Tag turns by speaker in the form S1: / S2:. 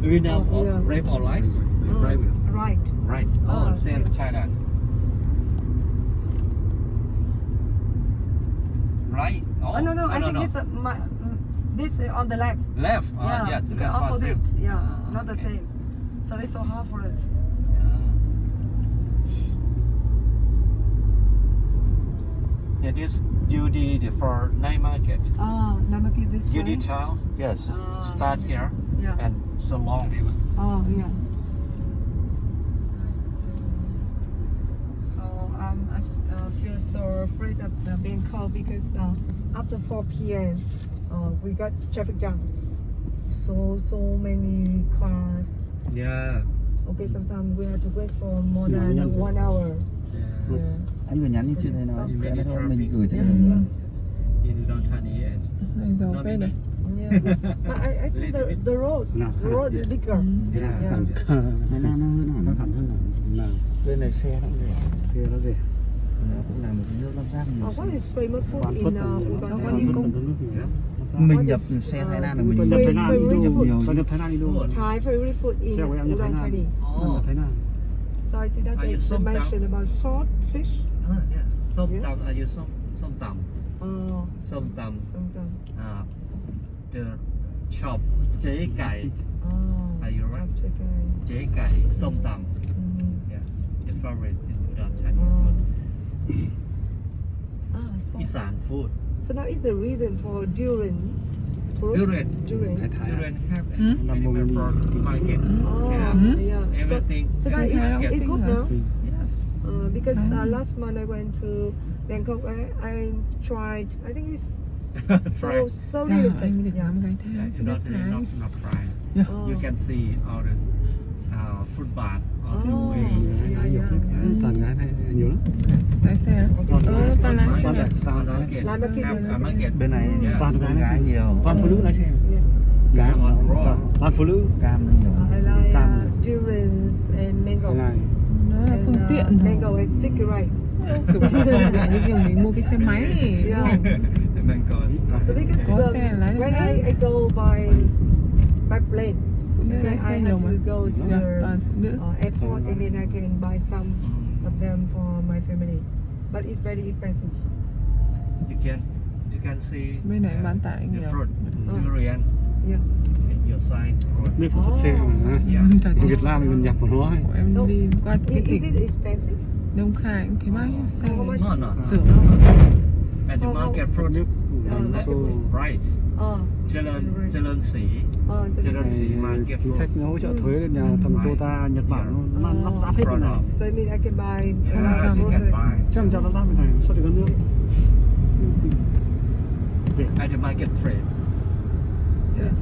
S1: Do you know
S2: Yeah.
S1: left or right? Right.
S2: Right.
S1: Right.
S2: Oh,
S1: Same
S2: right.
S1: Thailand. Right.
S2: Oh no, I think it's this is on the left.
S1: Left.
S2: Yeah,
S1: Yes.
S2: the
S1: Left or
S2: opposite.
S1: same.
S2: Yeah,
S1: Ah,
S2: not the
S1: okay.
S2: same. So it's so hard for us.
S1: Yeah, this you did for night market.
S2: Namaki this
S1: You
S2: way.
S1: did town? Yes.
S2: Ah.
S1: Start here
S2: Yeah.
S1: and so long.
S2: Oh yeah. So I feel so afraid of being called because after 4 p.m. We got traffic jams. So many cars.
S1: Yeah.
S2: Okay, sometimes we have to wait for more than 1 hour.
S1: Yeah.
S2: Yeah.
S3: Anh vừa nhắn như chưa thấy nói sẽ thôi mình gửi cho
S2: Yeah,
S3: anh.
S2: yeah.
S1: You don't have any yet.
S4: Này giàu
S1: Not
S4: phết này.
S2: Yeah. But I think the road is bigger.
S1: Yeah.
S2: Yeah.
S3: Thái Lan nó hơn hẳn.
S5: Nó hẳn hơn là
S3: Bên này xe nó cũng rẻ.
S5: xe nó rẻ.
S3: Nó cũng là một cái nước lắp ráp nhiều.
S2: What is famous food
S5: Toàn
S2: in
S5: xuất
S2: Udon
S5: toàn
S2: Thani?
S5: nước
S1: Yeah.
S3: Mình nhập xe Thái Lan là mình
S5: Toàn nhập Thái Lan
S2: Favorite
S5: đi
S3: nhập
S5: đâu?
S3: nhiều.
S5: Toàn nhập Thái Lan đi đâu?
S2: Thai favorite food in
S5: Xe của em nhập Thái
S2: Udon
S5: Lan.
S2: Thani.
S5: Em nhập Thái Lan.
S2: So I see that
S1: Are you
S2: they
S1: some
S2: mentioned about salt fish.
S1: Yeah. Som
S2: Yeah.
S1: tam. Are you som tam?
S2: Oh,
S1: Som tam.
S2: sometimes.
S1: The chop chế cải.
S2: Oh,
S1: Are you right?
S2: chicken.
S1: Chế cải. Som tam.
S2: Mm-hmm.
S1: Yes. The favorite in Udon Thani
S2: Oh.
S1: food.
S2: So,
S1: Isan food.
S2: so now is the reason for durian. Fruit?
S1: Durian.
S2: Durian.
S5: Thái Thái.
S1: Durian have
S4: Hmm?
S1: anywhere for market.
S2: Oh,
S1: Yeah.
S2: yeah. So,
S1: Everything.
S2: so now
S4: Thái
S2: it's
S4: Lan
S2: good
S4: xinh
S2: now.
S1: Yes.
S2: Because
S4: Ah.
S2: last month I went to Bangkok. I tried. I think it's so
S1: Right.
S2: so
S4: Dạ,
S2: really
S4: anh
S2: tasty.
S4: được làm cái
S1: Yeah,
S4: Thái,
S1: it's
S4: thứ nhất
S1: not really
S4: Thái.
S1: not fry.
S4: Yeah.
S2: Oh.
S1: You can see all the fruit bar on the
S2: Oh.
S1: way.
S2: Yeah, yeah.
S5: Toàn gái Thái nhiều lắm.
S4: Lái xe. Toàn lái xe.
S5: Toàn đẹp. Toàn gái.
S1: Market.
S2: Lime market
S1: Have
S2: is-
S1: a market.
S3: Bên này
S1: Yeah.
S5: Toàn
S3: con
S5: gái
S3: gái nhiều.
S5: Toàn phụ nữ lái xe.
S2: Yeah.
S3: Cam
S1: On road.
S5: Toàn phụ nữ.
S3: cam nó nhiều.
S2: I like
S5: Cam.
S2: durians and mango.
S5: Này.
S4: Nó là
S2: And,
S4: phương tiện rồi.
S2: mango and sticky rice.
S4: Kiểu đơn giản như kiểu mình mua cái xe máy ấy, đúng
S2: Yeah.
S4: không?
S1: The mangoes.
S2: So because
S4: Có xe lái được
S2: when
S4: hết.
S2: I go by plane,
S4: Phụ nữ lái
S2: okay,
S4: xe
S2: I
S4: nhiều
S2: have
S4: mà.
S2: to go to
S4: Dạ,
S2: the
S4: toàn nữ.
S2: airport and then I can buy some of them for my family. But it's very expensive.
S1: You can see
S4: Bên này bán tải
S1: the
S4: nhiều.
S1: fruit durian
S2: Yeah.
S1: in your side road.
S5: Biết phụ xe mà.
S1: Yeah.
S4: Thật
S5: Ở Việt Nam mình nhập của nó ấy.
S4: của em
S2: So,
S4: đi qua cái
S2: Is
S4: tỉnh
S2: it expensive?
S4: Đông Khai cũng thấy bao nhiêu xe
S2: How much?
S1: No.
S4: sửa.
S1: And the market fruit
S5: Nước.
S1: right. Jalan sĩ.
S2: So
S1: Cho nên
S2: this-
S1: sĩ market
S5: Chính
S1: fruit.
S5: sách nó hỗ trợ thuế lên nhà thằng Toyota Nhật Bản nó lắp ráp hết bên này.
S2: So I mean I can buy
S1: Yeah, you can buy.
S5: Trăm lắp ráp bên này xuất đi các nước. Rẻ.
S1: At the market trade. Yes.